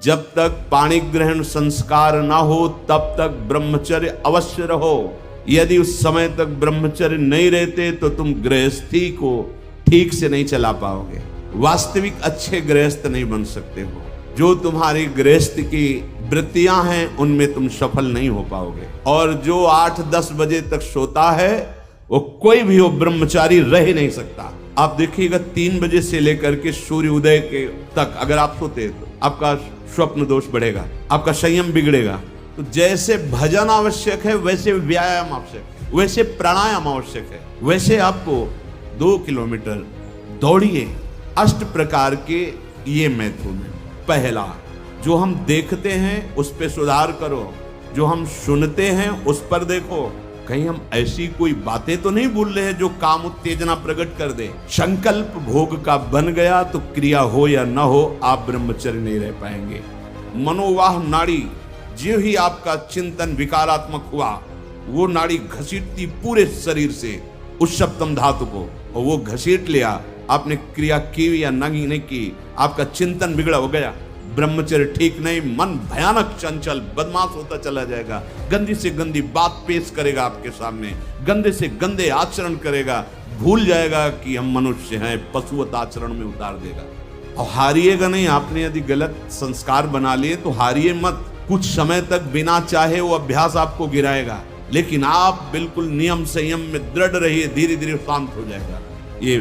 जब तक पाणी ग्रहण संस्कार ना हो तब तक ब्रह्मचर्य अवश्य रहो। यदि उस समय तक ब्रह्मचर्य नहीं रहते तो तुम गृहस्थी को ठीक से नहीं चला पाओगे, वास्तविक अच्छे गृहस्थ नहीं बन सकते हो। जो तुम्हारी गृहस्थ की वृत्तियां हैं उनमें तुम सफल नहीं हो पाओगे। और जो 8-10 बजे तक सोता है वो कोई भी हो ब्रह्मचारी रह ही नहीं सकता। आप देखिएगा 3 बजे से लेकर के सूर्य उदय के तक अगर आप सोते तो आपका स्वप्न दोष बढ़ेगा, आपका संयम बिगड़ेगा। तो जैसे भजन आवश्यक है वैसे व्यायाम आवश्यक है, वैसे प्राणायाम आवश्यक है, वैसे आपको 2 किलोमीटर दौड़िए। 8 प्रकार के ये मैथुन है। पहला, जो हम देखते हैं उस पे सुधार करो, जो हम सुनते हैं उस पर देखो। कहीं हम ऐसी कोई बातें तो नहीं बोल रहे हैं जो काम उत्तेजना प्रकट कर दे। संकल्प भोग का बन गया तो क्रिया हो या न हो आप ब्रह्मचर्य नहीं रह पाएंगे। मनोवाह नाड़ी, जो ही आपका चिंतन विकारात्मक हुआ वो नाड़ी घसीटती पूरे शरीर से उस सप्तम धातु को, और वो घसीट लिया, आपने क्रिया की या नहीं की, आपका चिंतन बिगड़ा हो गया। ब्रह्मचर्य ठीक नहीं, मन भयानक चंचल बदमाश होता चला जाएगा, गंदी से गंदी बात पेश करेगा आपके सामने, गंदे से गंदे आचरण करेगा, भूल जाएगा कि हम मनुष्य हैं, पशुवत आचरण में उतार देगा। और हारिएगा नहीं। आपने यदि गलत संस्कार बना लिए तो हारिए मत। कुछ समय तक बिना चाहे वो अभ्यास आपको गिराएगा, लेकिन आप बिल्कुल नियम संयम में दृढ़ रहिए, धीरे धीरे शांत हो जाएगा। ये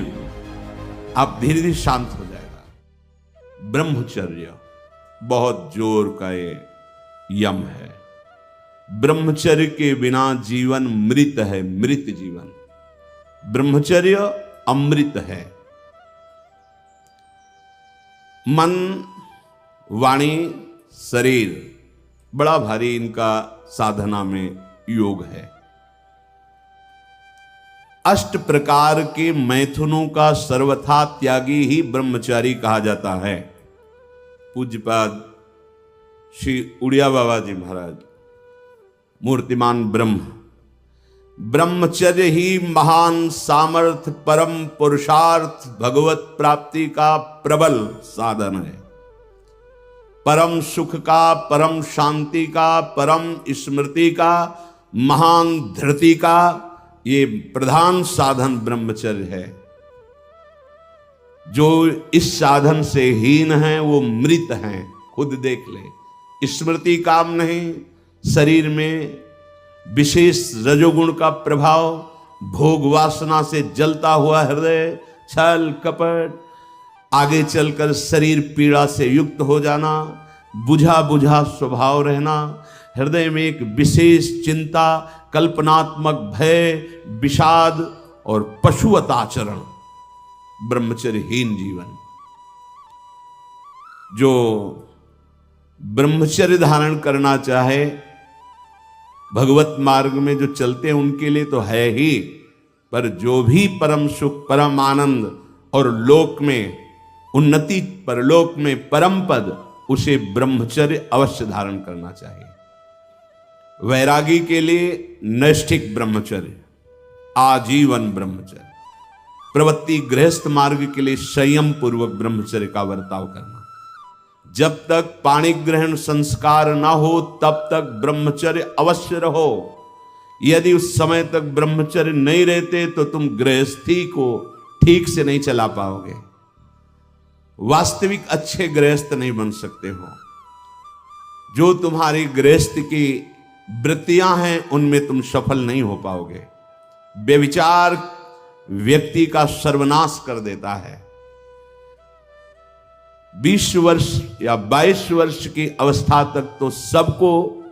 आप धीरे धीरे शांत हो जाएगा। ब्रह्मचर्य बहुत जोर का ये यम है। ब्रह्मचर्य के बिना जीवन मृत है, मृत जीवन। ब्रह्मचर्य अमृत है। मन, वाणी, शरीर बड़ा भारी इनका साधना में योग है। 8 प्रकार के मैथुनों का सर्वथा त्यागी ही ब्रह्मचारी कहा जाता है। पूज्यपाद श्री उड़िया बाबा जी महाराज, मूर्तिमान ब्रह्म, ब्रह्मचर्य ही महान सामर्थ्य, परम पुरुषार्थ, भगवत प्राप्ति का प्रबल साधन है। परम सुख का, परम शांति का, परम स्मृति का, महान धृति का ये प्रधान साधन ब्रह्मचर्य है। जो इस साधन से हीन है वो मृत हैं, खुद देख ले। स्मृति काम नहीं, शरीर में विशेष रजोगुण का प्रभाव, भोग वासना से जलता हुआ हृदय, छल कपट, आगे चलकर शरीर पीड़ा से युक्त हो जाना, बुझा बुझा स्वभाव रहना, हृदय में एक विशेष चिंता, कल्पनात्मक भय, विषाद और पशुवत आचरण, ब्रह्मचर्यहीन जीवन। जो ब्रह्मचर्य धारण करना चाहे, भगवत मार्ग में जो चलते हैं उनके लिए तो है ही, पर जो भी परम सुख, परम आनंद और लोक में उन्नति, परलोक में परम पद, उसे ब्रह्मचर्य अवश्य धारण करना चाहिए। वैरागी के लिए नैष्ठिक ब्रह्मचर्य, आजीवन ब्रह्मचर्य। प्रवृत्ति गृहस्थ मार्ग के लिए संयम पूर्वक ब्रह्मचर्य का बर्ताव करना। जब तक पाणी ग्रहण संस्कार ना हो तब तक ब्रह्मचर्य अवश्य रहो। यदि उस समय तक ब्रह्मचर्य नहीं रहते तो तुम गृहस्थी को ठीक से नहीं चला पाओगे, वास्तविक अच्छे गृहस्थ नहीं बन सकते हो। जो तुम्हारी गृहस्थ की वृत्तियां हैं उनमें तुम सफल नहीं हो पाओगे। व्यभिचार व्यक्ति का सर्वनाश कर देता है। 20 वर्ष या 22 वर्ष की अवस्था तक तो सबको,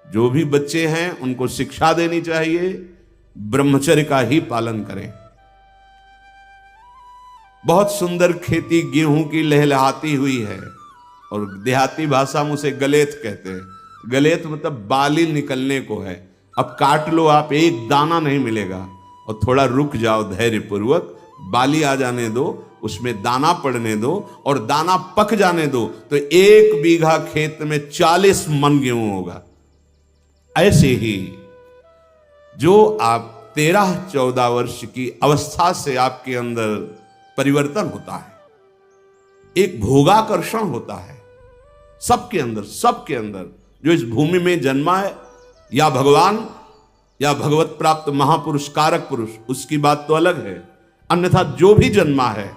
जो भी बच्चे हैं उनको शिक्षा देनी चाहिए, ब्रह्मचर्य का ही पालन करें। बहुत सुंदर खेती गेहूं की लहलहाती हुई है, और देहाती भाषा में उसे गलेत कहते हैं। गलेत मतलब बाली निकलने को है। अब काट लो आप, एक दाना नहीं मिलेगा, और थोड़ा रुक जाओ धैर्य पूर्वक, बाली आ जाने दो, उसमें दाना पड़ने दो और दाना पक जाने दो, तो 1 बीघा खेत में 40 मन गेहूं होगा। ऐसे ही जो आप 13-14 वर्ष की अवस्था से आपके अंदर परिवर्तन होता है, एक भोगाकर्षण होता है, सबके अंदर, सबके अंदर जो इस भूमि में जन्मा है, या भगवान या भगवत प्राप्त महापुरुष कारक पुरुष, उसकी बात तो अलग है। अन्यथा जो भी जन्मा है,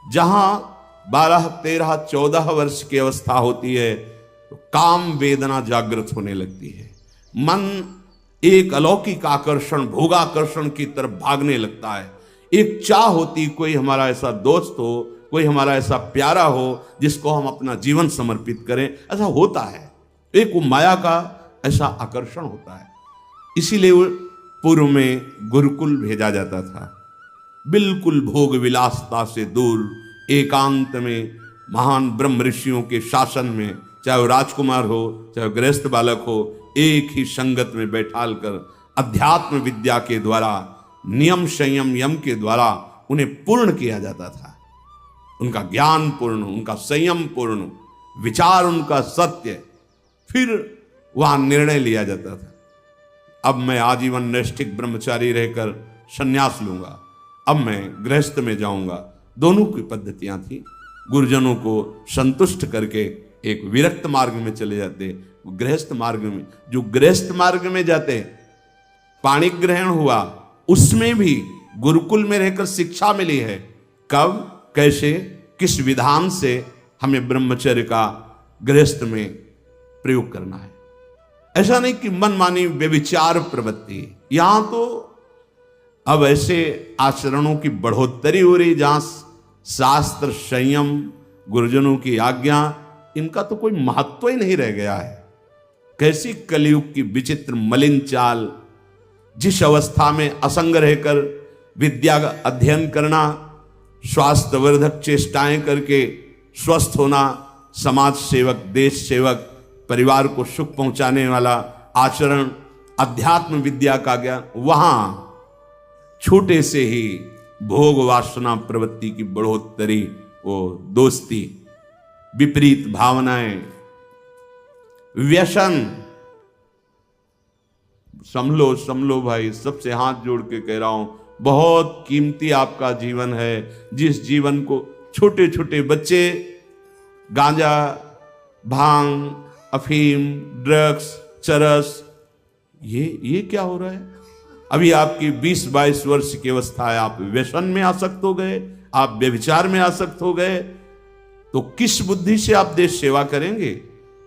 जहां 12, 13, 14 वर्ष की अवस्था होती है तो काम वेदना जागृत होने लगती है। मन एक अलौकिक आकर्षण, भोगाकर्षण की तरफ भागने लगता है। एक चाह होती, कोई हमारा ऐसा दोस्त हो, कोई हमारा ऐसा प्यारा हो जिसको हम अपना जीवन समर्पित करें। ऐसा होता है, एक वो माया का ऐसा आकर्षण होता है। इसीलिए पूर्व में गुरुकुल भेजा जाता था, बिल्कुल भोग विलासता से दूर, एकांत में महान ब्रह्म ऋषियों के शासन में, चाहे वो राजकुमार हो चाहे गृहस्थ बालक हो, एक ही संगत में बैठाल कर अध्यात्म विद्या के द्वारा, नियम संयम यम के द्वारा उन्हें पूर्ण किया जाता था। उनका ज्ञान पूर्ण, उनका संयम पूर्ण, विचार उनका सत्य, फिर वहां निर्णय लिया जाता था। अब मैं आजीवन नैष्ठिक ब्रह्मचारी रहकर संन्यास लूंगा, अब मैं गृहस्थ में जाऊंगा। दोनों की पद्धतियां थी। गुरुजनों को संतुष्ट करके एक विरक्त मार्ग में चले जाते, गृहस्थ मार्ग में। जो गृहस्थ मार्ग में जाते, पाणी ग्रहण हुआ, उसमें भी गुरुकुल में रहकर शिक्षा मिली है। कब, कैसे, किस विधान से हमें ब्रह्मचर्य का गृहस्थ में प्रयोग करना है। ऐसा नहीं कि मनमानी व्यभिचार प्रवृत्ति। यहां तो अब ऐसे आचरणों की बढ़ोतरी हो रही जहां शास्त्र, संयम, गुरुजनों की आज्ञा, इनका तो कोई महत्व ही नहीं रह गया है। कैसी कलयुग की विचित्र मलिन चाल। जिस अवस्था में असंग रहकर विद्या का अध्ययन करना, स्वास्थ्य वर्धक चेष्टाएं करके स्वस्थ होना, समाज सेवक, देश सेवक, परिवार को सुख पहुंचाने वाला आचरण, अध्यात्म विद्या का ज्ञान, वहां छोटे से ही भोग वासना प्रवृत्ति की बढ़ोतरी, वो दोस्ती, विपरीत भावनाएं, व्यसन। समलो भाई, सबसे हाथ जोड़ के कह रहा हूं, बहुत कीमती आपका जीवन है। जिस जीवन को छोटे छोटे बच्चे गांजा, भांग, अफीम, ड्रग्स, चरस, ये क्या हो रहा है? अभी आपकी 20-22 वर्ष की अवस्था है, आप व्यसन में आसक्त हो गए, आप व्यभिचार में आसक्त हो गए, तो किस बुद्धि से आप देश सेवा करेंगे?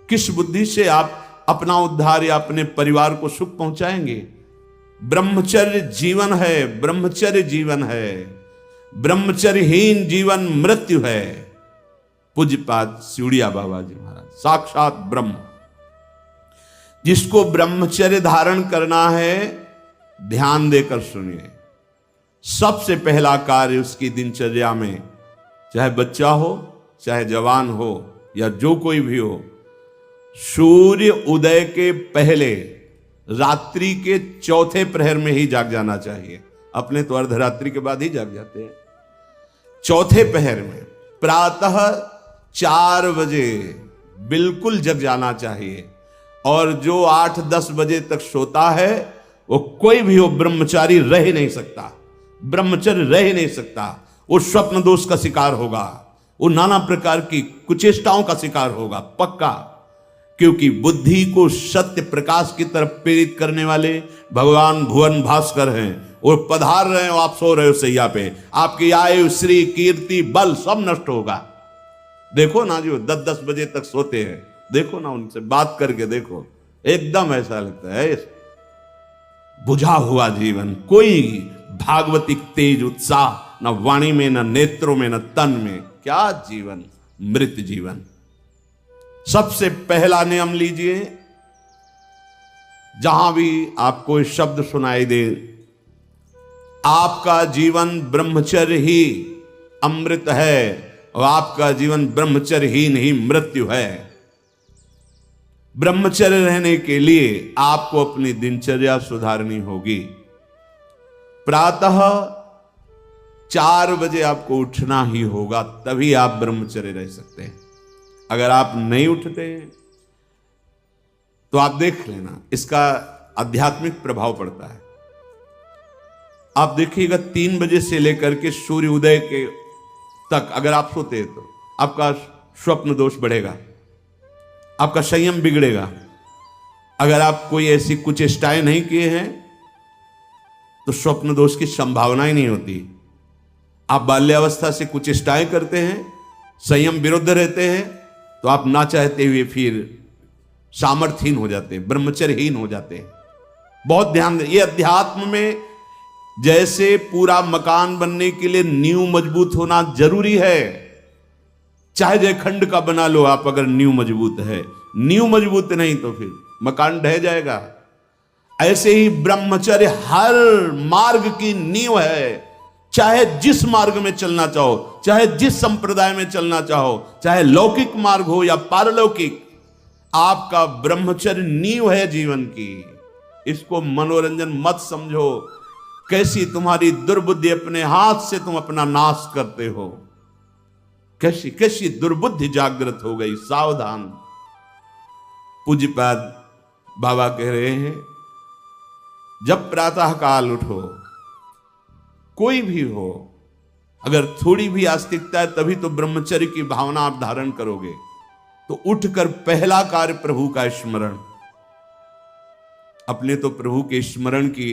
किस बुद्धि से आप अपना उद्धार या अपने परिवार को सुख पहुंचाएंगे? ब्रह्मचर्य जीवन है, ब्रह्मचर्य जीवन है। ब्रह्मचर्यहीन जीवन मृत्यु है। पूज्यपाद सिउड़िया बाबा जी महाराज, साक्षात ब्रह्म। जिसको ब्रह्मचर्य धारण करना है, ध्यान देकर सुनिए। सबसे पहला कार्य उसकी दिनचर्या में, चाहे बच्चा हो, चाहे जवान हो, या जो कोई भी हो, सूर्य उदय के पहले रात्रि के चौथे प्रहर में ही जाग जाना चाहिए। अपने तो अर्धरात्रि के बाद ही जाग जाते हैं। चौथे पहर में प्रातः 4 बजे बिल्कुल जग जाना चाहिए। और जो 8-10 बजे तक सोता है, वो कोई भी हो, ब्रह्मचारी रह ही नहीं सकता, ब्रह्मचर्य रह ही नहीं सकता। वो स्वप्न दोष का शिकार होगा, वो नाना प्रकार की कुचेष्टाओं का शिकार होगा, पक्का। क्योंकि बुद्धि को सत्य प्रकाश की तरफ प्रेरित करने वाले भगवान भुवन भास्कर हैं। वो पधार रहे हो, आप सो रहे हो सैया पे, आपकी आयु, श्री, कीर्ति, बल सब नष्ट होगा। देखो ना, जो 10-10 बजे तक सोते हैं, देखो ना, उनसे बात करके देखो, एकदम ऐसा लगता है बुझा हुआ जीवन, कोई भागवतिक तेज उत्साह न वाणी में, न नेत्रों में, न तन में। क्या जीवन, मृत जीवन। सबसे पहला नियम लीजिए, जहां भी आपको शब्द सुनाई दे, आपका जीवन ब्रह्मचर्य ही अमृत है और आपका जीवन ब्रह्मचर्य ही नहीं मृत्यु है। ब्रह्मचर्य रहने के लिए आपको अपनी दिनचर्या सुधारनी होगी। प्रातः 4 बजे आपको उठना ही होगा, तभी आप ब्रह्मचर्य रह सकते हैं। अगर आप नहीं उठते तो आप देख लेना, इसका आध्यात्मिक प्रभाव पड़ता है। आप देखिएगा 3 बजे से लेकर के सूर्य उदय के तक अगर आप सोते हैं तो आपका स्वप्न दोष बढ़ेगा। आपका संयम बिगड़ेगा। अगर आप कोई ऐसी कुचेष्टाएं नहीं किए हैं तो स्वप्न दोष की संभावना ही नहीं होती। आप बाल्यावस्था से कुचेष्टाएं करते हैं, संयम विरुद्ध रहते हैं, तो आप ना चाहते हुए फिर सामर्थ्यहीन हो जाते हैं, ब्रह्मचर्यहीन हो जाते हैं। बहुत ध्यान दें, ये अध्यात्म में जैसे पूरा मकान बनने के लिए नींव मजबूत होना जरूरी है, चाहे जयखंड का बना लो आप, अगर नींव मजबूत है, नींव मजबूत नहीं तो फिर मकान ढह जाएगा। ऐसे ही ब्रह्मचर्य हर मार्ग की नींव है। चाहे जिस मार्ग में चलना चाहो, चाहे जिस संप्रदाय में चलना चाहो, चाहे लौकिक मार्ग हो या पारलौकिक, आपका ब्रह्मचर्य नींव है जीवन की। इसको मनोरंजन मत समझो। कैसी तुम्हारी दुर्बुद्धि, अपने हाथ से तुम अपना नाश करते हो। कैसी कैसी दुर्बुद्धि जागृत हो गई, सावधान। पूज्यपाद बाबा कह रहे हैं, जब प्रातः काल उठो, कोई भी हो, अगर थोड़ी भी आस्तिकता है तभी तो ब्रह्मचर्य की भावना आप धारण करोगे। तो उठकर पहला कार्य प्रभु का स्मरण। अपने तो प्रभु के स्मरण की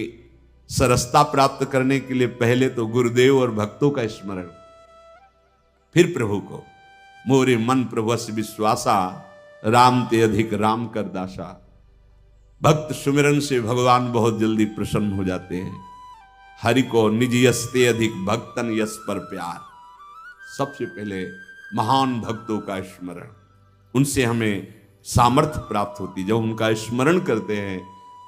सरसता प्राप्त करने के लिए पहले तो गुरुदेव और भक्तों का स्मरण, फिर प्रभु को। मोरे मन प्रभुस विश्वासा, राम ते अधिक राम कर दासा। भक्त सुमिरन से भगवान बहुत जल्दी प्रसन्न हो जाते हैं। हरि को निज यस ते अधिक भक्तन यस पर प्यार। सबसे पहले महान भक्तों का स्मरण, उनसे हमें सामर्थ्य प्राप्त होती। जब उनका स्मरण करते हैं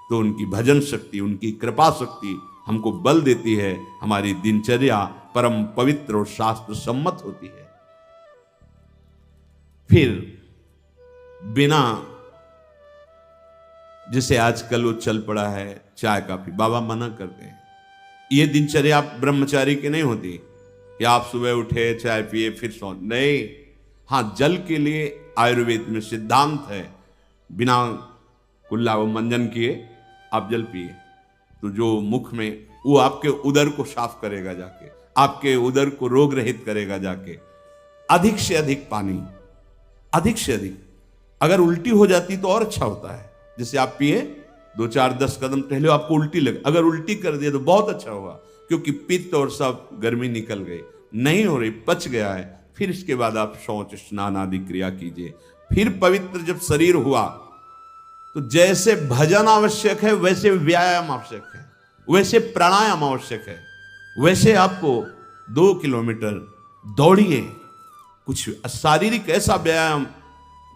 तो उनकी भजन शक्ति, उनकी कृपा शक्ति हमको बल देती है। हमारी दिनचर्या परम पवित्र और शास्त्र सम्मत होती है। फिर बिना, जिसे आजकल वो चल पड़ा है चाय काफी, बाबा मना करते हैं। ये दिनचर्या ब्रह्मचारी की नहीं होती कि आप सुबह उठे, चाय पिए, फिर सो। नहीं, हाँ, जल के लिए आयुर्वेद में सिद्धांत है, बिना कुल्ला व मंजन किए आप जल पिए तो जो मुख में, वो आपके उदर को साफ करेगा जाके, आपके उदर को रोग रहित करेगा जाके। अधिक से अधिक पानी, अधिक से अधिक। अगर उल्टी हो जाती तो और अच्छा होता है। जैसे आप पिए, 2-4-10 कदम टहले, आपको उल्टी लगे, अगर उल्टी कर दिया तो बहुत अच्छा होगा, क्योंकि पित्त और सब गर्मी निकल गई, नहीं हो रही, पच गया है। फिर इसके बाद आप शौच स्नान आदि क्रिया कीजिए। फिर पवित्र जब शरीर हुआ तो जैसे भजन आवश्यक है वैसे व्यायाम आवश्यक है, वैसे प्राणायाम आवश्यक है, वैसे आपको 2 किलोमीटर दौड़िए। कुछ शारीरिक ऐसा व्यायाम,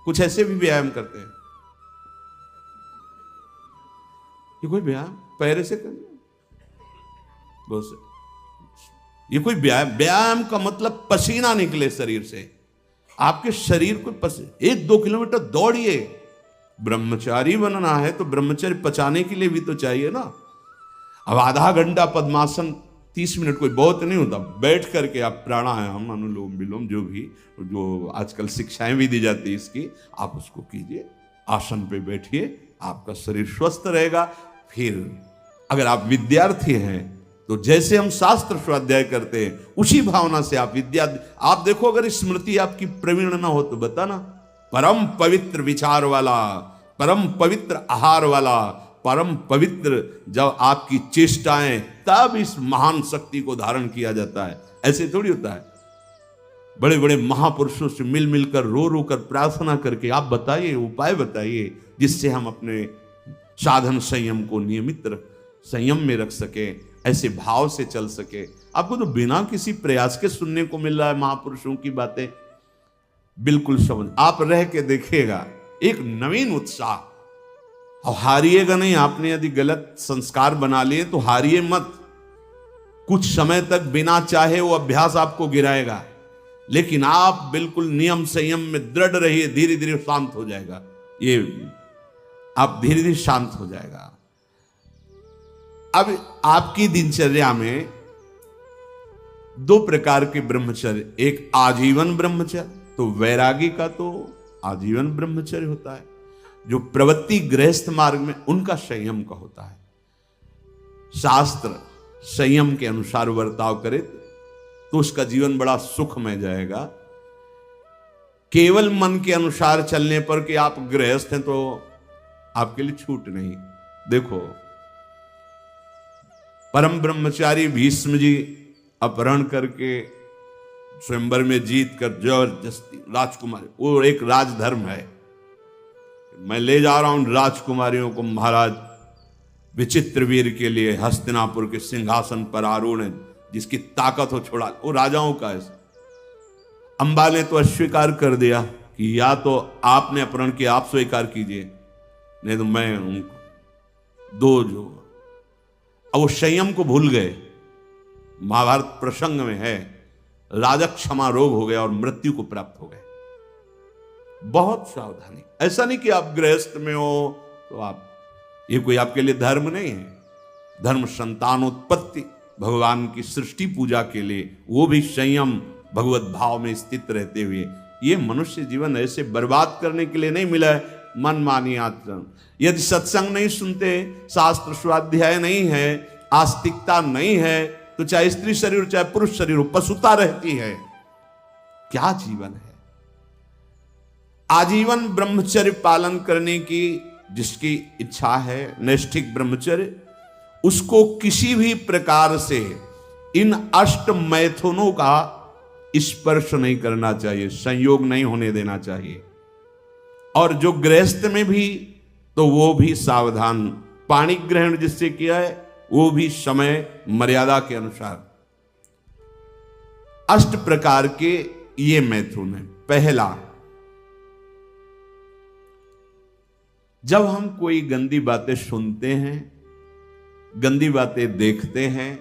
कुछ ऐसे भी व्यायाम करते हैं। ये कोई व्यायाम पैर से करना, ये कोई व्यायाम का मतलब पसीना निकले शरीर से, आपके शरीर को 1-2 किलोमीटर दौड़िए। ब्रह्मचारी बनना है तो ब्रह्मचर्य पचाने के लिए भी तो चाहिए ना। अब आधा घंटा पद्मासन, 30 मिनट कोई बहुत नहीं होता। बैठ करके आप प्राणायाम, अनुलोम विलोम, जो भी, जो आजकल शिक्षाएं भी दी जाती है इसकी, आप उसको कीजिए। आसन पे बैठिए, आपका शरीर स्वस्थ रहेगा। फिर अगर आप विद्यार्थी हैं तो जैसे हम शास्त्र स्वाध्याय करते हैं उसी भावना से आप आप देखो, अगर स्मृति आपकी प्रवीण ना हो तो बताना। परम पवित्र विचार वाला, परम पवित्र आहार वाला, परम पवित्र जब आपकी चेष्टाएं, तब इस महान शक्ति को धारण किया जाता है। ऐसे थोड़ी होता है। बड़े बड़े महापुरुषों से मिल मिलकर, रो रो कर प्रार्थना करके आप बताइए, उपाय बताइए, जिससे हम अपने साधन संयम को नियमित संयम में रख सके, ऐसे भाव से चल सके। आपको तो बिना किसी प्रयास के सुनने को मिल रहा है महापुरुषों की बातें। बिल्कुल समझ, आप रह के देखिएगा, एक नवीन उत्साह। और हारिएगा नहीं। आपने यदि गलत संस्कार बना लिए तो हारिए मत। कुछ समय तक बिना चाहे वो अभ्यास आपको गिराएगा, लेकिन आप बिल्कुल नियम संयम में दृढ़ रहिए, धीरे धीरे शांत हो जाएगा। ये आप धीरे धीरे शांत हो जाएगा। अब आपकी दिनचर्या में 2 प्रकार के ब्रह्मचर्य, एक आजीवन ब्रह्मचर्य, तो वैरागी का तो आजीवन ब्रह्मचर्य होता है। जो प्रवृत्ति गृहस्थ मार्ग में, उनका संयम का होता है। शास्त्र संयम के अनुसार बर्ताव करे तो उसका जीवन बड़ा सुखमय जाएगा। केवल मन के अनुसार चलने पर कि आप गृहस्थ हैं तो आपके लिए छूट नहीं। देखो, परम ब्रह्मचारी भीष्म जी अपहरण करके स्वयंवर में जीत कर जबरदस्ती राजकुमारी, वो एक राजधर्म है, मैं ले जा रहा हूं राजकुमारियों को महाराज विचित्रवीर के लिए हस्तिनापुर के सिंहासन पर आरूढ़ है, जिसकी ताकत हो छोड़ा, वो राजाओं का है। अंबा ने तो अस्वीकार कर दिया कि या तो आपने अपहरण किया, आप स्वीकार कीजिए, नहीं तो मैं उनको दो जो। अब वो संयम को भूल गए। महाभारत प्रसंग में है, राजा क्षमा रोग हो गया और मृत्यु को प्राप्त हो गए। बहुत सावधानी, ऐसा नहीं कि आप गृहस्थ में हो तो आप, ये कोई आपके लिए धर्म नहीं है। धर्म संतानोत्पत्ति, भगवान की सृष्टि पूजा के लिए, वो भी संयम भगवत भाव में स्थित रहते हुए। ये मनुष्य जीवन ऐसे बर्बाद करने के लिए नहीं मिला है मनमानी आचरण। यदि सत्संग नहीं सुनते, शास्त्र स्वाध्याय नहीं है, आस्तिकता नहीं है, तो चाहे स्त्री शरीर चाहे पुरुष शरीर हो, पशुता रहती है। क्या जीवन है? आजीवन ब्रह्मचर्य पालन करने की जिसकी इच्छा है, नैष्ठिक ब्रह्मचर्य, उसको किसी भी प्रकार से इन अष्ट मैथुनों का स्पर्श नहीं करना चाहिए, संयोग नहीं होने देना चाहिए। और जो गृहस्थ में भी, तो वो भी सावधान, पाणी ग्रहण जिससे किया है वो भी समय मर्यादा के अनुसार। अष्ट प्रकार के ये मैथुन है। पहला, जब हम कोई गंदी बातें सुनते हैं, गंदी बातें देखते हैं,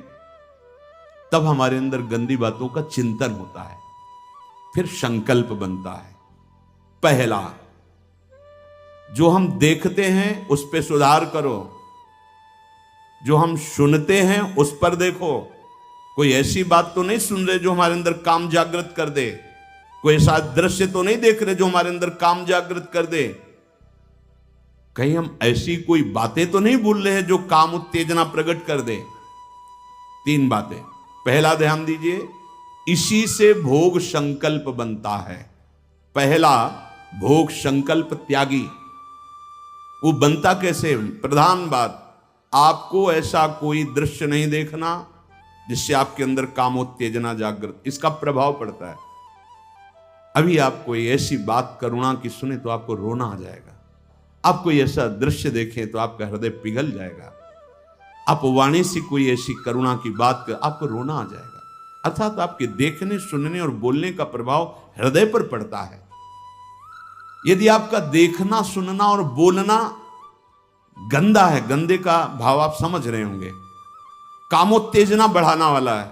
तब हमारे अंदर गंदी बातों का चिंतन होता है, फिर संकल्प बनता है। पहला, जो हम देखते हैं उस पर सुधार करो, जो हम सुनते हैं उस पर देखो। कोई ऐसी बात तो नहीं सुन रहे जो हमारे अंदर काम जागृत कर दे, कोई ऐसा दृश्य तो नहीं देख रहे जो हमारे अंदर काम जागृत कर दे, कहीं हम ऐसी कोई बातें तो नहीं बोल रहे हैं जो काम उत्तेजना प्रकट कर दे। तीन बातें। पहला, ध्यान दीजिए, इसी से भोग संकल्प बनता है। पहला, भोग संकल्प त्यागी। वो बनता कैसे? प्रधान बात, आपको ऐसा कोई दृश्य नहीं देखना जिससे आपके अंदर कामोत्तेजना जागृत, इसका प्रभाव पड़ता है। अभी आप कोई ऐसी बात करुणा की सुने तो आपको रोना आ जाएगा, आप कोई ऐसा दृश्य देखें तो आपका हृदय पिघल जाएगा, आप वाणी से कोई ऐसी करुणा की बात कर आपको रोना आ जाएगा। अर्थात आपके देखने, सुनने और बोलने का प्रभाव हृदय पर पड़ता है। यदि आपका देखना, सुनना और बोलना गंदा है, गंदे का भाव आप समझ रहे होंगे, कामोत्तेजना बढ़ाना वाला है,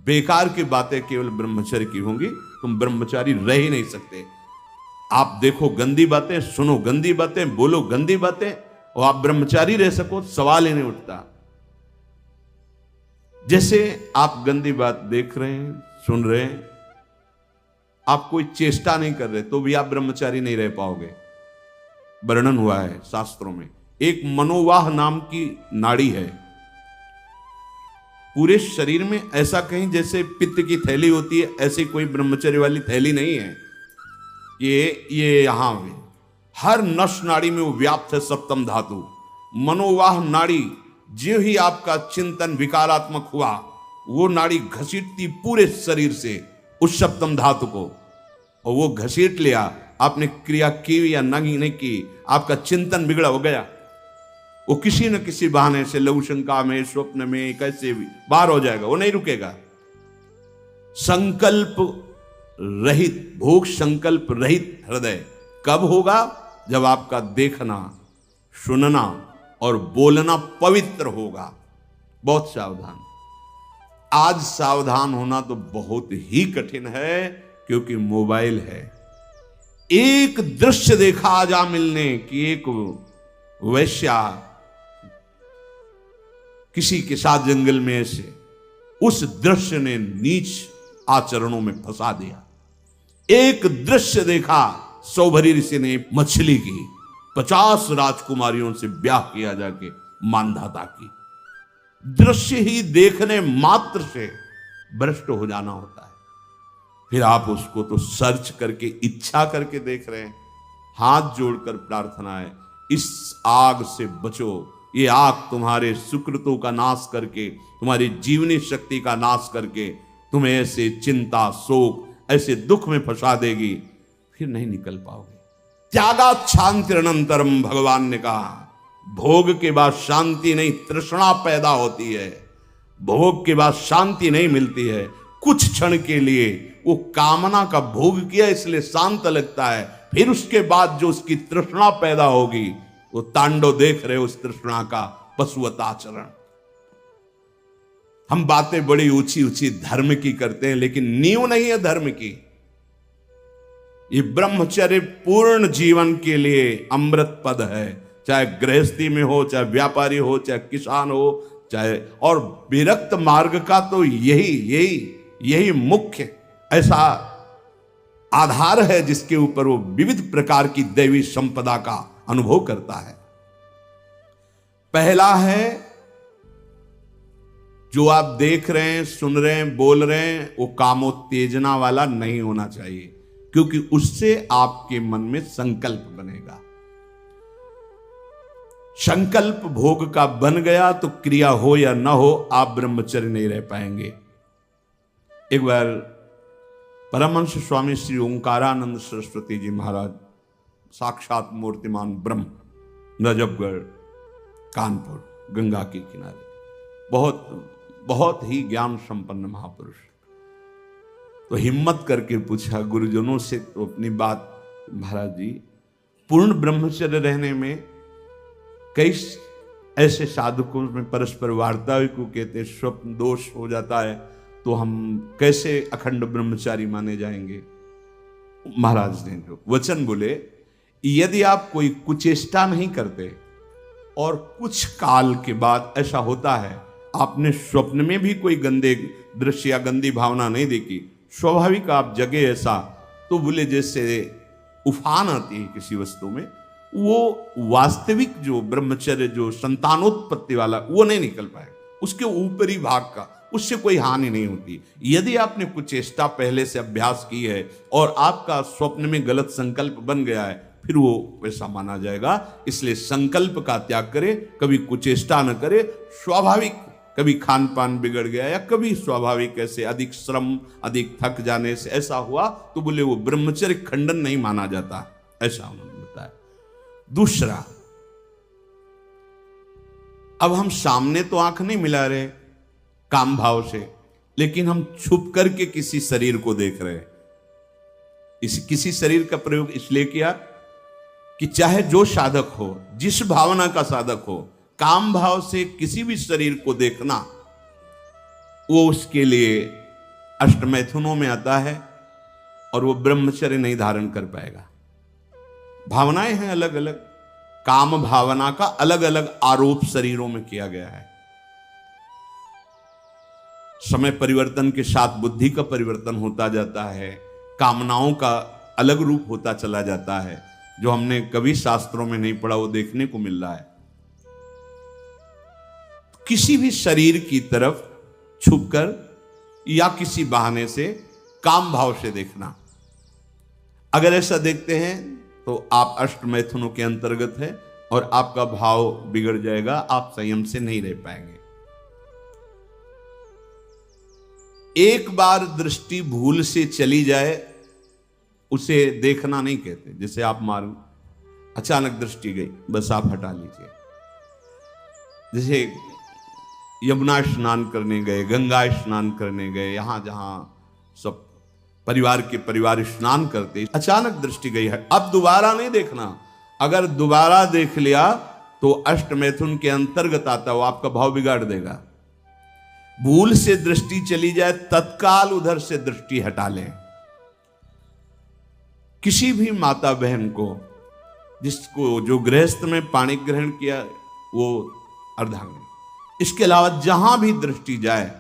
बेकार की बातें केवल ब्रह्मचर्य की होंगी, तुम ब्रह्मचारी रह ही नहीं सकते। आप देखो गंदी बातें, सुनो गंदी बातें, बोलो गंदी बातें, और आप ब्रह्मचारी रह सको, सवाल ही नहीं उठता। जैसे आप गंदी बात देख रहे हैं, सुन रहे हैं, आप कोई चेष्टा नहीं कर रहे, तो भी आप ब्रह्मचारी नहीं रह पाओगे। वर्णन हुआ है शास्त्रों में, एक मनोवाह नाम की नाड़ी है, पूरे शरीर में ऐसा कहीं जैसे पित्त की थैली होती है, ऐसी कोई ब्रह्मचर्य वाली थैली नहीं है। ये यहां में हर नस नाड़ी में वो व्याप्त है सप्तम धातु। मनोवाह नाड़ी, जो ही आपका चिंतन विकारात्मक हुआ, वो नाड़ी घसीटती पूरे शरीर से उस सप्तम धातु को, और वो घसीट लिया, आपने क्रिया की या नहीं की, आपका चिंतन बिगड़ा हो गया, वो किसी न किसी बहाने से लघु शंका में, स्वप्न में, कैसे भी बाहर हो जाएगा, वो नहीं रुकेगा। संकल्प रहित, भोग संकल्प रहित हृदय कब होगा? जब आपका देखना, सुनना और बोलना पवित्र होगा। बहुत सावधान। आज सावधान होना तो बहुत ही कठिन है, क्योंकि मोबाइल है। एक दृश्य देखा आज मिलने की, एक वैश्या किसी के साथ जंगल में ऐसे, उस दृश्य ने नीच आचरणों में फंसा दिया। एक दृश्य देखा, सौभरी ऋषि ने मछली की 50 राजकुमारियों से ब्याह किया जाके मानधाता की। दृश्य ही देखने मात्र से भ्रष्ट हो जाना होता है। फिर आप उसको तो सर्च करके इच्छा करके देख रहे हैं। हाथ जोड़कर प्रार्थना है, इस आग से बचो। ये आग तुम्हारे सुकृतों का नाश करके, तुम्हारी जीवनी शक्ति का नाश करके तुम्हें ऐसे चिंता, शोक, ऐसे दुख में फंसा देगी, फिर नहीं निकल पाओगे। त्यागात् शान्तिरनंतरम, भगवान ने कहा, भोग के बाद शांति नहीं, तृष्णा पैदा होती है। भोग के बाद शांति नहीं मिलती है। कुछ क्षण के लिए वो कामना का भोग किया इसलिए शांत लगता है, फिर उसके बाद जो उसकी तृष्णा पैदा होगी, वो तांडव देख रहे हो उस तृष्णा का, पशुवत आचरण। हम बातें बड़ी ऊंची ऊंची धर्म की करते हैं, लेकिन नींव नहीं है धर्म की। ये ब्रह्मचर्य पूर्ण जीवन के लिए अमृत पद है, चाहे गृहस्थी में हो, चाहे व्यापारी हो, चाहे किसान हो, चाहे, और विरक्त मार्ग का तो यही मुख्य ऐसा आधार है जिसके ऊपर वो विविध प्रकार की दैवी संपदा का अनुभव करता है। पहला है, जो आप देख रहे हैं, सुन रहे हैं, बोल रहे हैं, वो कामोत्तेजना वाला नहीं होना चाहिए, क्योंकि उससे आपके मन में संकल्प बनेगा। संकल्प भोग का बन गया तो क्रिया हो या ना हो, आप ब्रह्मचर्य नहीं रह पाएंगे। एक बार परमहंस स्वामी श्री ओंकारानंद सरस्वती जी महाराज, साक्षात मूर्तिमान ब्रह्म, नजफगढ़, कानपुर, गंगा के किनारे, बहुत ही ज्ञान संपन्न महापुरुष, तो हिम्मत करके पूछा गुरुजनों से तो अपनी बात, महाराज जी, पूर्ण ब्रह्मचर्य रहने में कई ऐसे साधकों में परस्पर वार्ता को कहते स्वप्न दोष हो जाता है, तो हम कैसे अखंड ब्रह्मचारी माने जाएंगे। महाराज ने जो वचन बोले, यदि आप कोई कुचेष्टा नहीं करते और कुछ काल के बाद ऐसा होता है, आपने स्वप्न में भी कोई गंदे दृश्य या गंदी भावना नहीं देखी, स्वाभाविक आप जगे ऐसा, तो बोले जैसे उफान आती है किसी वस्तु में, वो वास्तविक जो ब्रह्मचर्य, जो संतानोत्पत्ति वाला, वो नहीं निकल पाएगा। उसके ऊपरी भाग का, उससे कोई हानि नहीं होती। यदि आपने कुछ चेष्टा पहले से अभ्यास की है और आपका स्वप्न में गलत संकल्प बन गया है, फिर वो वैसा माना जाएगा। इसलिए संकल्प का त्याग करे, कभी कुचेष्टा न करे। स्वाभाविक कभी खान पान बिगड़ गया या कभी स्वाभाविक ऐसे अधिक श्रम, अधिक थक जाने से ऐसा हुआ, तो बोले वो ब्रह्मचर्य खंडन नहीं माना जाता, ऐसा उन्होंने बताया। दूसरा, अब हम सामने तो आंख नहीं मिला रहे काम भाव से, लेकिन हम छुप करके किसी शरीर को देख रहे हैं। किसी शरीर का प्रयोग इसलिए किया कि चाहे जो साधक हो, जिस भावना का साधक हो, काम भाव से किसी भी शरीर को देखना, वो उसके लिए अष्टमैथुनों में आता है और वो ब्रह्मचर्य नहीं धारण कर पाएगा। भावनाएं हैं अलग अलग, काम भावना का अलग अलग आरोप शरीरों में किया गया है। समय परिवर्तन के साथ बुद्धि का परिवर्तन होता जाता है, कामनाओं का अलग रूप होता चला जाता है। जो हमने कभी शास्त्रों में नहीं पढ़ा वो देखने को मिल रहा है। किसी भी शरीर की तरफ छुपकर या किसी बहाने से काम भाव से देखना, अगर ऐसा देखते हैं तो आप अष्टमैथुनों के अंतर्गत है और आपका भाव बिगड़ जाएगा, आप संयम से नहीं रह पाएंगे। एक बार दृष्टि भूल से चली जाए उसे देखना नहीं कहते। जैसे आप मारो, अचानक दृष्टि गई, बस आप हटा लीजिए। जैसे यमुना स्नान करने गए, गंगा स्नान करने गए, यहां जहां सब परिवार के परिवार स्नान करते, अचानक दृष्टि गई है, अब दोबारा नहीं देखना। अगर दोबारा देख लिया तो अष्टमैथुन के अंतर्गत आता, वो आपका भाव बिगाड़ देगा। भूल से दृष्टि चली जाए, तत्काल उधर से दृष्टि हटा लें। किसी भी माता बहन को, जिसको जो गृहस्थ में पाणी ग्रहण किया, वो अर्धांगिनी, इसके अलावा जहां भी दृष्टि जाए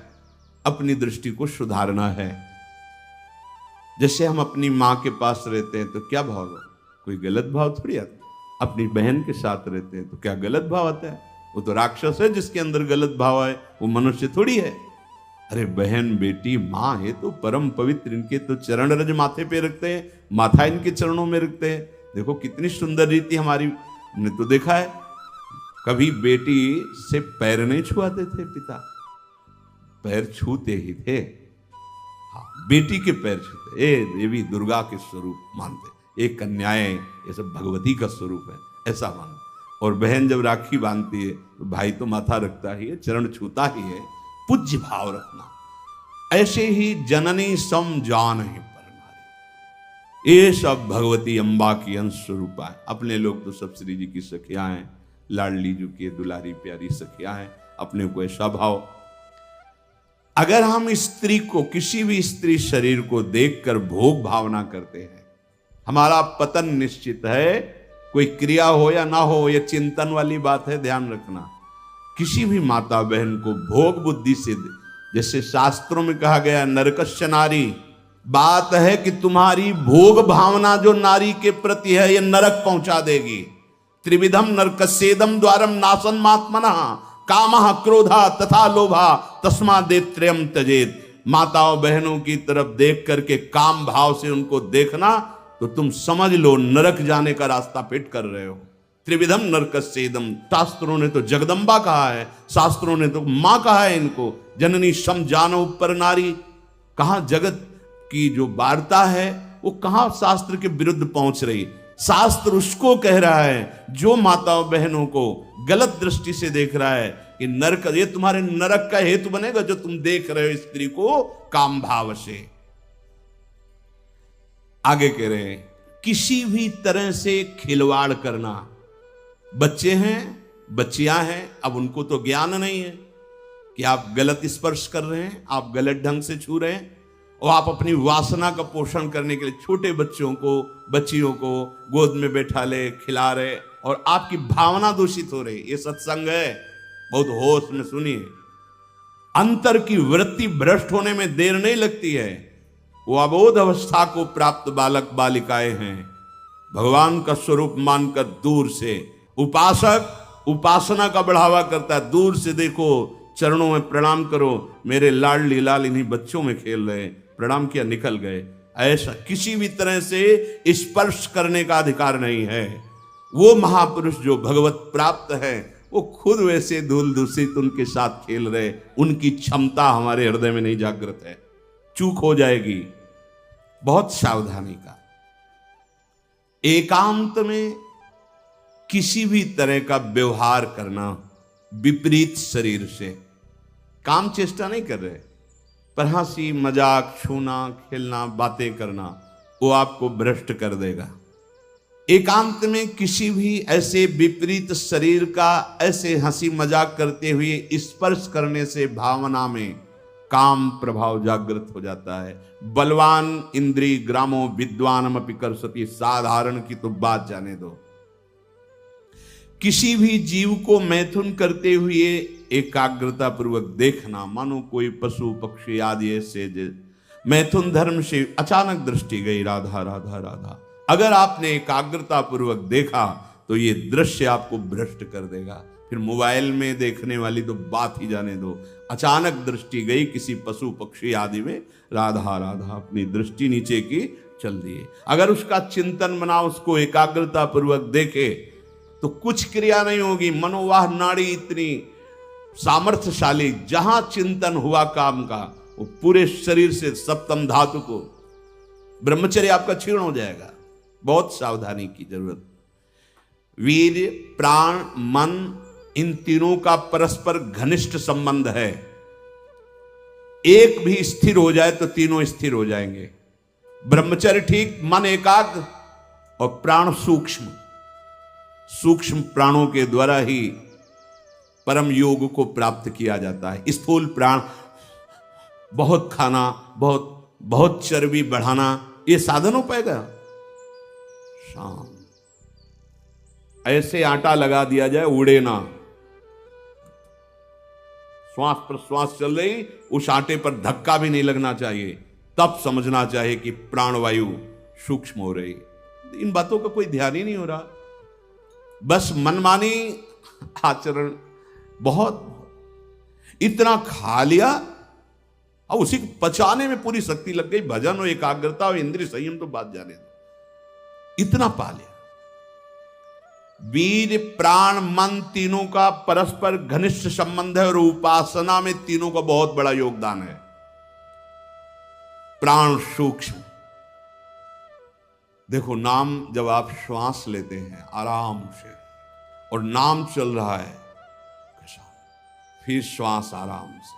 अपनी दृष्टि को सुधारना है। जैसे हम अपनी मां के पास रहते हैं तो क्या भाव है, कोई गलत भाव थोड़ी आता। अपनी बहन के साथ रहते हैं तो क्या गलत भाव आता है, वो तो राक्षस है जिसके अंदर गलत भाव है, वो मनुष्य थोड़ी है। अरे बहन बेटी माँ है तो परम पवित्र, इनके तो चरण रज माथे पे रखते हैं, माथा इनके चरणों में रखते हैं। देखो कितनी सुंदर रीति हमारी, हमने तो देखा है। कभी बेटी से पैर नहीं छुआते थे पिता, पैर छूते ही थे। हाँ, बेटी के पैर छूते, ए देवी दुर्गा के स्वरूप मानते, एक कन्याएं ये सब भगवती का स्वरूप है ऐसा मानते। और बहन जब राखी बांधती है तो भाई तो माथा रखता ही है, चरण छूता ही है, पूज्य भाव रखना। ऐसे ही जननी सम जान है पर नारी, ये सब भगवती अम्बा की अंश स्वरूपा है। अपने लोग तो सब श्री जी की सखियां हैं, लाडली जी की दुलारी प्यारी सखियां हैं, अपने को ऐसा भाव। अगर हम स्त्री को, किसी भी स्त्री शरीर को देखकर भोग भावना करते हैं, हमारा पतन निश्चित है। कोई क्रिया हो या ना हो, यह चिंतन वाली बात है, ध्यान रखना। किसी भी माता बहन को भोग बुद्धि से, जैसे शास्त्रों में कहा गया नरकस्य नारी, बात है कि तुम्हारी भोग भावना जो नारी के प्रति है यह नरक पहुंचा देगी। त्रिविधम नरकस्येदम द्वारम नासन्मात्मनः कामः क्रोधा तथा लोभा तस्मादेत्रयम् त्यजेत। माताओं बहनों की तरफ देख करके काम भाव से उनको देखना तो तुम समझ लो नरक जाने का रास्ता फिट कर रहे हो। त्रिविधम नरकस्येदम, शास्त्रों ने तो जगदम्बा कहा है, शास्त्रों ने तो मां कहा है इनको। जननी सम जानो पर नारी, कहां जगत की जो वार्ता है वो कहां शास्त्र के विरुद्ध पहुंच रही। शास्त्र उसको कह रहा है जो माताओं बहनों को गलत दृष्टि से देख रहा है कि नरक, ये तुम्हारे नरक का हेतु बनेगा जो तुम देख रहे हो स्त्री को काम भाव से। आगे कह रहे हैं किसी भी तरह से खिलवाड़ करना। बच्चे हैं, बच्चियां हैं, अब उनको तो ज्ञान नहीं है कि आप गलत स्पर्श कर रहे हैं, आप गलत ढंग से छू रहे हैं, और आप अपनी वासना का पोषण करने के लिए छोटे बच्चों को, बच्चियों को गोद में बैठा ले, खिला रहे, और आपकी भावना दूषित हो रही। ये सत्संग है, बहुत होश में सुनिए। अंतर की वृत्ति भ्रष्ट होने में देर नहीं लगती है। वो अबोध अवस्था को प्राप्त बालक बालिकाएं हैं, भगवान का स्वरूप मानकर दूर से। उपासक उपासना का बढ़ावा करता है, दूर से देखो, चरणों में प्रणाम करो, मेरे लाडली लाल इन्हीं बच्चों में खेल रहे, प्रणाम किया निकल गए। ऐसा किसी भी तरह से स्पर्श करने का अधिकार नहीं है। वो महापुरुष जो भगवत प्राप्त है वो खुद वैसे धूल दूषित उनके साथ खेल रहे, उनकी क्षमता हमारे हृदय में नहीं जागृत है। चूक हो जाएगी, बहुत सावधानी का। एकांत में किसी भी तरह का व्यवहार करना विपरीत शरीर से, काम चेष्टा नहीं कर रहे, पर हंसी मजाक, छूना, खेलना, बातें करना, वो आपको भ्रष्ट कर देगा। एकांत में किसी भी ऐसे विपरीत शरीर का ऐसे हंसी मजाक करते हुए स्पर्श करने से भावना में काम प्रभाव जागृत हो जाता है। बलवान इंद्रिय ग्रामो विद्वानमपि कर्षति, साधारण की तो बात जाने दो। किसी भी जीव को मैथुन करते हुए एकाग्रता पूर्वक देखना, मानो कोई पशु पक्षी आदि ऐसे मैथुन धर्म से अचानक दृष्टि गई, राधा राधा राधा। अगर आपने एकाग्रता पूर्वक देखा तो ये दृश्य आपको भ्रष्ट कर देगा। फिर मोबाइल में देखने वाली तो बात ही जाने दो। अचानक दृष्टि गई किसी पशु पक्षी आदि में, राधा राधा, अपनी दृष्टि नीचे की चल दिए। अगर उसका चिंतन बना, उसको एकाग्रता पूर्वक देखे तो कुछ क्रिया नहीं होगी। मनोवाह नाड़ी इतनी सामर्थ्यशाली, जहां चिंतन हुआ काम का, वो पूरे शरीर से सप्तम धातु को, ब्रह्मचर्य आपका क्षीण हो जाएगा। बहुत सावधानी की जरूरत। वीर्य, प्राण, मन, इन तीनों का परस्पर घनिष्ठ संबंध है। एक भी स्थिर हो जाए तो तीनों स्थिर हो जाएंगे। ब्रह्मचर्य ठीक, मन एकाग्र और प्राण सूक्ष्म। सूक्ष्म प्राणों के द्वारा ही परम योग को प्राप्त किया जाता है। स्थूल प्राण, बहुत खाना, बहुत चर्बी बढ़ाना, ये साधन हो पाएगा? शाम ऐसे आटा लगा दिया जाए, उड़े ना। श्वास प्रश्वास चल रही, उस आटे पर धक्का भी नहीं लगना चाहिए, तब समझना चाहिए कि प्राणवायु सूक्ष्म हो रही। इन बातों का कोई ध्यान ही नहीं हो रहा, बस मनमानी आचरण। बहुत इतना खा लिया अब उसी को पचाने में पूरी शक्ति लग गई, भजन और एकाग्रता और इंद्रिय संयम तो बात जाने दो, इतना पा लिया। वीर प्राण मन तीनों का परस्पर घनिष्ठ संबंध है और उपासना में तीनों का बहुत बड़ा योगदान है। प्राण सूक्ष्म, देखो नाम जब आप श्वास लेते हैं आराम से और नाम चल रहा है, फिर श्वास आराम से,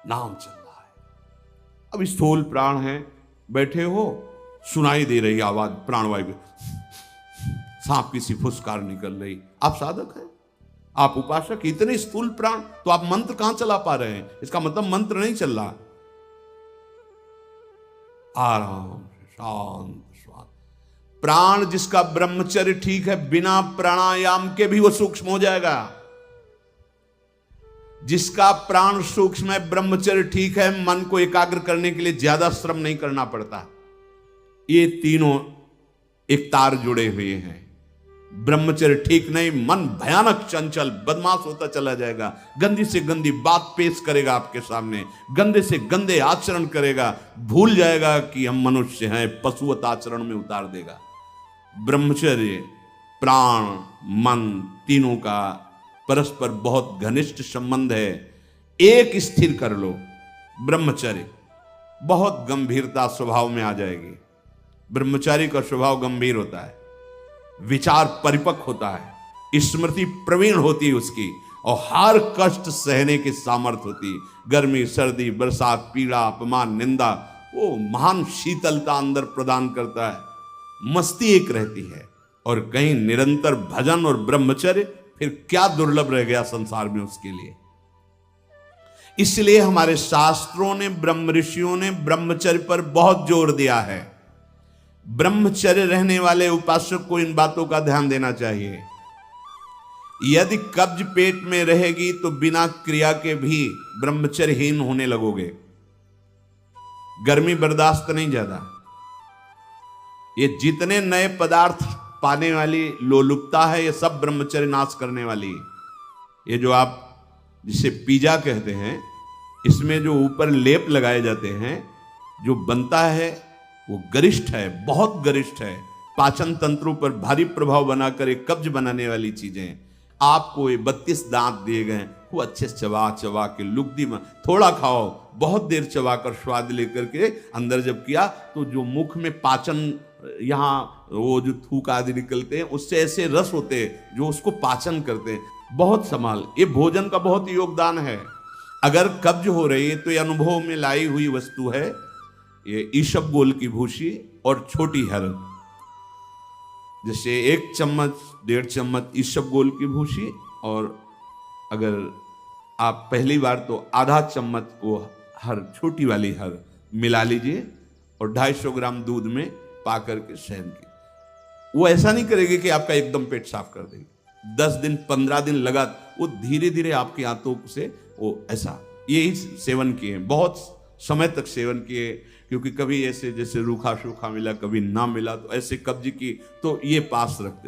नाम चल रहा है। अब स्थूल प्राण है, बैठे हो सुनाई दे रही आवाज प्राणवायु, सांप की सी फुसकार निकल रही, आप साधक हैं, आप उपासक, इतने स्थूल प्राण, तो आप मंत्र कहां चला पा रहे हैं? इसका मतलब मंत्र नहीं चल रहा। आराम शांत श्वास। प्राण जिसका ब्रह्मचर्य ठीक है, बिना प्राणायाम के भी वो सूक्ष्म हो जाएगा। जिसका प्राण सूक्ष्म है, ब्रह्मचर्य ठीक है, मन को एकाग्र करने के लिए ज्यादा श्रम नहीं करना पड़ता। ये तीनों एक तार जुड़े हुए हैं। ब्रह्मचर्य ठीक नहीं, मन भयानक चंचल बदमाश होता चला जाएगा, गंदी से गंदी बात पेश करेगा आपके सामने, गंदे से गंदे आचरण करेगा, भूल जाएगा कि हम मनुष्य हैं, पशुवत आचरण में उतार देगा। ब्रह्मचर्य प्राण मन तीनों का परस्पर बहुत घनिष्ठ संबंध है। एक स्थिर कर लो, ब्रह्मचर्य बहुत गंभीरता स्वभाव में आ जाएगी। ब्रह्मचारी का स्वभाव गंभीर होता है, विचार परिपक्व होता है, स्मृति प्रवीण होती है उसकी, और हर कष्ट सहने की सामर्थ्य होती है। गर्मी सर्दी बरसात पीड़ा अपमान निंदा, वो महान शीतलता अंदर प्रदान करता है। मस्ती एक रहती है, और कहीं निरंतर भजन और ब्रह्मचर्य, फिर क्या दुर्लभ रह गया संसार में उसके लिए। इसलिए हमारे शास्त्रों ने, ब्रह्म ऋषियों ने ब्रह्मचर्य पर बहुत जोर दिया है। ब्रह्मचर्य रहने वाले उपासक को इन बातों का ध्यान देना चाहिए। यदि कब्ज पेट में रहेगी तो बिना क्रिया के भी ब्रह्मचर्यहीन होने लगोगे। गर्मी बर्दाश्त नहीं ज्यादा, ये जितने नए पदार्थ पाने वाली लोलुपता है, ये सब ब्रह्मचर्य नाश करने वाली है। ये जो आप जिसे पिज्जा कहते हैं, इसमें जो ऊपर लेप लगाए जाते हैं, जो बनता है वो गरिष्ठ है, बहुत गरिष्ठ है, पाचन तंत्रों पर भारी प्रभाव बनाकर एक कब्ज बनाने वाली चीजें। आपको ये 32 दांत दिए गए, वो अच्छे से चबा चबा के लुगदी में थोड़ा खाओ, बहुत देर चबा कर स्वाद लेकर के अंदर जब किया तो जो मुख में पाचन, यहाँ वो जो थूक आदि निकलते हैं, उससे ऐसे रस होते हैं जो उसको पाचन करते हैं। बहुत संभाल, ये भोजन का बहुत योगदान है। अगर कब्ज हो रही है तो ये अनुभव में लाई हुई वस्तु है, ये ईशबगोल की भूसी और छोटी हरड़। जैसे 1 चम्मच 1.5 चम्मच ईशबगोल की भूसी, और अगर आप पहली बार तो आधा चम्मच वो हर छोटी वाली हर मिला लीजिए और 250 ग्राम दूध में पा करके सेवन की। वो ऐसा नहीं करेगी कि आपका एकदम पेट साफ कर देगी। 10 दिन 15 दिन लगा, वो धीरे धीरे आपकी आंतों से वो ऐसा, यही सेवन किए, बहुत समय तक सेवन किए, क्योंकि कभी ऐसे जैसे रूखा सूखा मिला, कभी ना मिला, तो ऐसे कब्ज की तो ये पास रखते।